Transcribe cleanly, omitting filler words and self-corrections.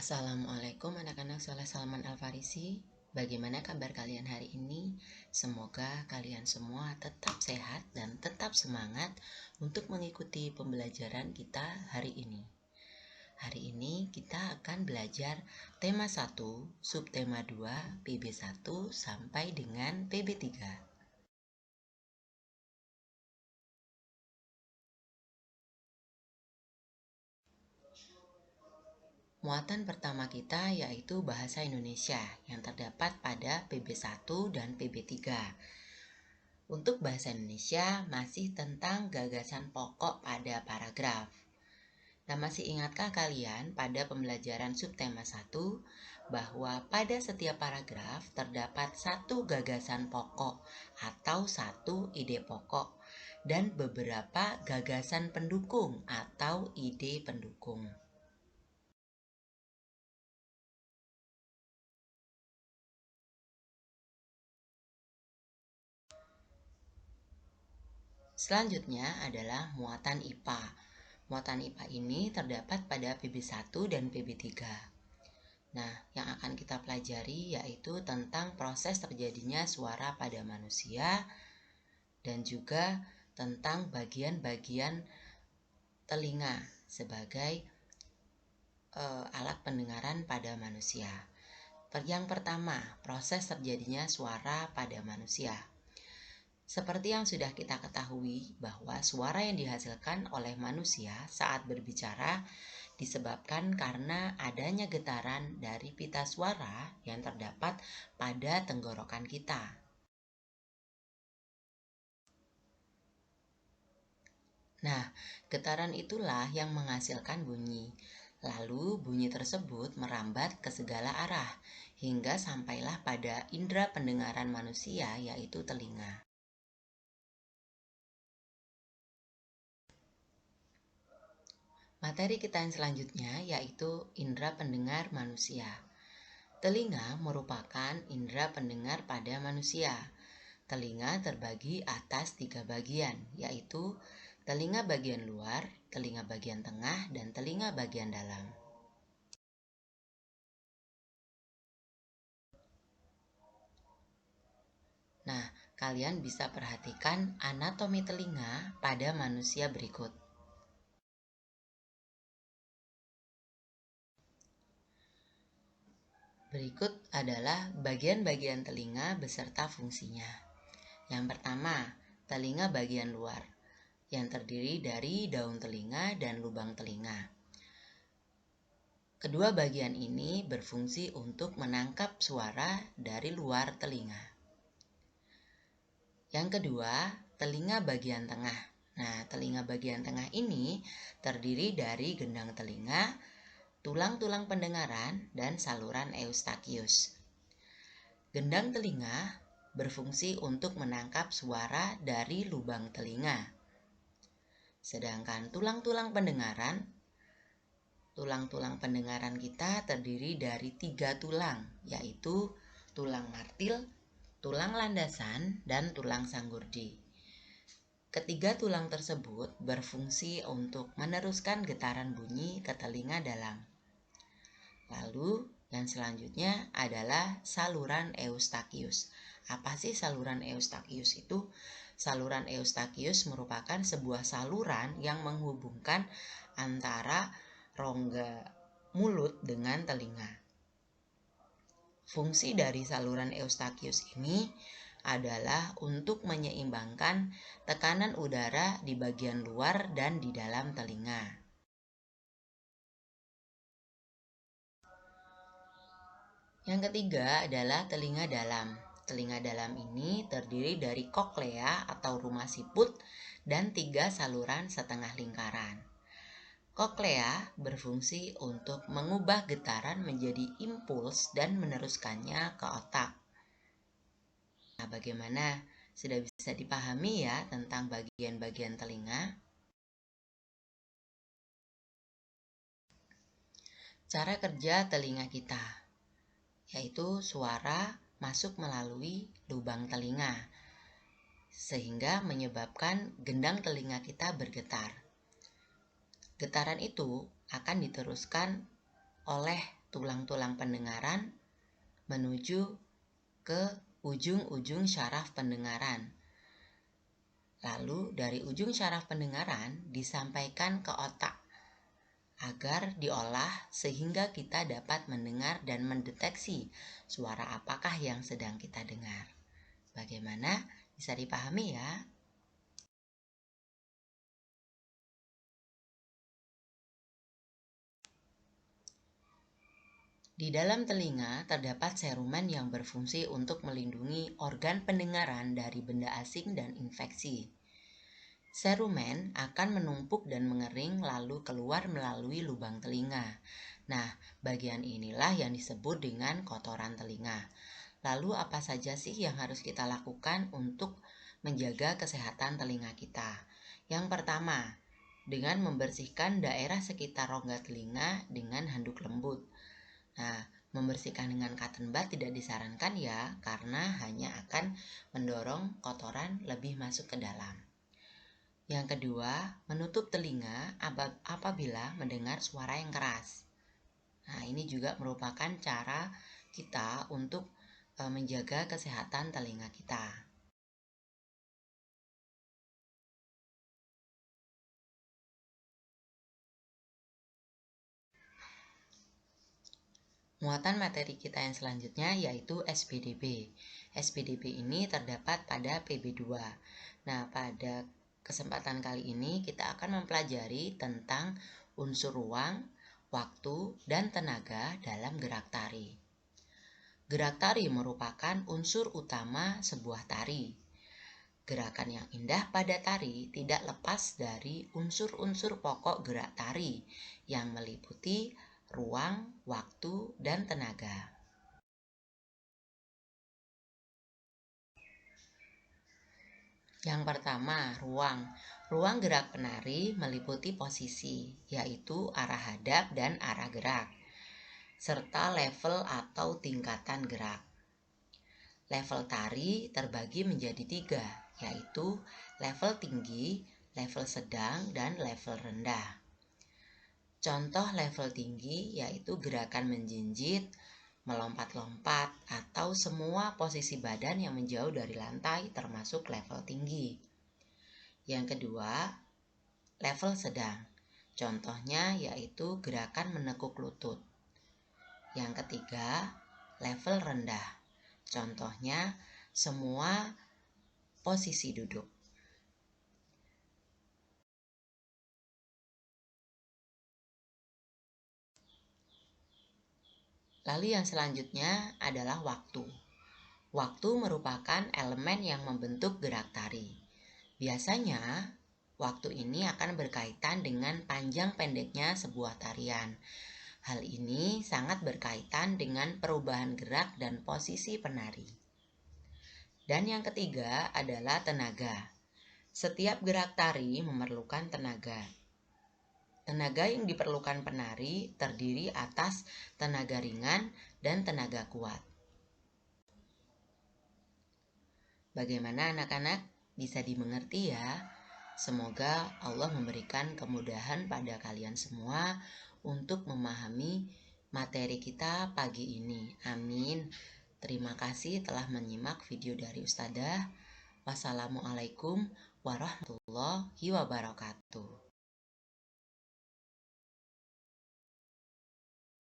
Assalamualaikum anak-anak soleh Salman Al-Farisi. Bagaimana kabar kalian hari ini? Semoga kalian semua tetap sehat dan tetap semangat untuk mengikuti pembelajaran kita hari ini. Hari ini kita akan belajar tema 1, subtema 2, PB1 sampai dengan PB3. Muatan pertama kita yaitu bahasa Indonesia yang terdapat pada PB1 dan PB3. Untuk bahasa Indonesia masih tentang gagasan pokok pada paragraf. Nah, masih ingatkah kalian pada pembelajaran subtema 1 bahwa pada setiap paragraf terdapat satu gagasan pokok atau satu ide pokok dan beberapa gagasan pendukung atau ide pendukung. Selanjutnya adalah muatan IPA. Muatan IPA ini terdapat pada PB1 dan PB3. Nah, yang akan kita pelajari yaitu tentang proses terjadinya suara pada manusia dan juga tentang bagian-bagian telinga sebagai alat pendengaran pada manusia. Yang pertama, proses terjadinya suara pada manusia. Seperti yang sudah kita ketahui bahwa suara yang dihasilkan oleh manusia saat berbicara disebabkan karena adanya getaran dari pita suara yang terdapat pada tenggorokan kita. Nah, getaran itulah yang menghasilkan bunyi. Lalu bunyi tersebut merambat ke segala arah hingga sampailah pada indera pendengaran manusia yaitu telinga. Materi kita yang selanjutnya yaitu indera pendengar manusia. Telinga merupakan indera pendengar pada manusia. Telinga terbagi atas 3 bagian, yaitu telinga bagian luar, telinga bagian tengah, dan telinga bagian dalam. Nah, kalian bisa perhatikan anatomi telinga pada manusia berikut. Berikut adalah bagian-bagian telinga beserta fungsinya. Yang pertama, telinga bagian luar, yang terdiri dari daun telinga dan lubang telinga. Kedua bagian ini berfungsi untuk menangkap suara dari luar telinga. Yang kedua, telinga bagian tengah. Nah, telinga bagian tengah ini terdiri dari gendang telinga, tulang-tulang pendengaran, dan saluran eustachius. Gendang telinga berfungsi untuk menangkap suara dari lubang telinga. Sedangkan tulang-tulang pendengaran kita terdiri dari 3 tulang, yaitu tulang martil, tulang landasan, dan tulang sanggurdi. Ketiga tulang tersebut berfungsi untuk meneruskan getaran bunyi ke telinga dalam. Lalu yang selanjutnya adalah saluran eustachius. Apa sih saluran eustachius itu? Saluran eustachius merupakan sebuah saluran yang menghubungkan antara rongga mulut dengan telinga. Fungsi dari saluran eustachius ini adalah untuk menyeimbangkan tekanan udara di bagian luar dan di dalam telinga. Yang ketiga adalah telinga dalam. Telinga dalam ini terdiri dari koklea atau rumah siput dan 3 saluran setengah lingkaran. Koklea berfungsi untuk mengubah getaran menjadi impuls dan meneruskannya ke otak. Nah, bagaimana? Sudah bisa dipahami ya tentang bagian-bagian telinga? Cara kerja telinga kita, yaitu suara masuk melalui lubang telinga, sehingga menyebabkan gendang telinga kita bergetar. Getaran itu akan diteruskan oleh tulang-tulang pendengaran menuju ke ujung-ujung syaraf pendengaran. Lalu dari ujung syaraf pendengaran disampaikan ke otak agar diolah sehingga kita dapat mendengar dan mendeteksi suara apakah yang sedang kita dengar. Bagaimana? Bisa dipahami ya? Di dalam telinga terdapat serumen yang berfungsi untuk melindungi organ pendengaran dari benda asing dan infeksi. Serumen akan menumpuk dan mengering lalu keluar melalui lubang telinga. Nah, bagian inilah yang disebut dengan kotoran telinga. Lalu apa saja sih yang harus kita lakukan untuk menjaga kesehatan telinga kita? Yang pertama, dengan membersihkan daerah sekitar rongga telinga dengan handuk lembut. Nah, membersihkan dengan cotton bud tidak disarankan ya, karena hanya akan mendorong kotoran lebih masuk ke dalam. Yang kedua, menutup telinga apabila mendengar suara yang keras. Nah, ini juga merupakan cara kita untuk menjaga kesehatan telinga kita. Muatan materi kita yang selanjutnya yaitu SPDB. SPDB ini terdapat pada PB2. Nah, pada kesempatan kali ini kita akan mempelajari tentang unsur ruang, waktu, dan tenaga dalam gerak tari. Gerak tari merupakan unsur utama sebuah tari. Gerakan yang indah pada tari tidak lepas dari unsur-unsur pokok gerak tari yang meliputi ruang, waktu, dan tenaga. Yang pertama, ruang. Ruang gerak penari meliputi posisi, yaitu arah hadap dan arah gerak, serta level atau tingkatan gerak. Level tari terbagi menjadi 3, yaitu level tinggi, level sedang, dan level rendah. Contoh level tinggi yaitu gerakan menjinjit, melompat-lompat, atau semua posisi badan yang menjauh dari lantai termasuk level tinggi. Yang kedua, level sedang. Contohnya yaitu gerakan menekuk lutut. Yang ketiga, level rendah. Contohnya semua posisi duduk. Lalu yang selanjutnya adalah waktu. Waktu merupakan elemen yang membentuk gerak tari. Biasanya, waktu ini akan berkaitan dengan panjang pendeknya sebuah tarian. Hal ini sangat berkaitan dengan perubahan gerak dan posisi penari. Dan yang ketiga adalah tenaga. Setiap gerak tari memerlukan tenaga. Tenaga yang diperlukan penari terdiri atas tenaga ringan dan tenaga kuat. Bagaimana anak-anak? Bisa dimengerti ya? Semoga Allah memberikan kemudahan pada kalian semua untuk memahami materi kita pagi ini. Amin. Terima kasih telah menyimak video dari Ustadzah. Wassalamualaikum warahmatullahi wabarakatuh.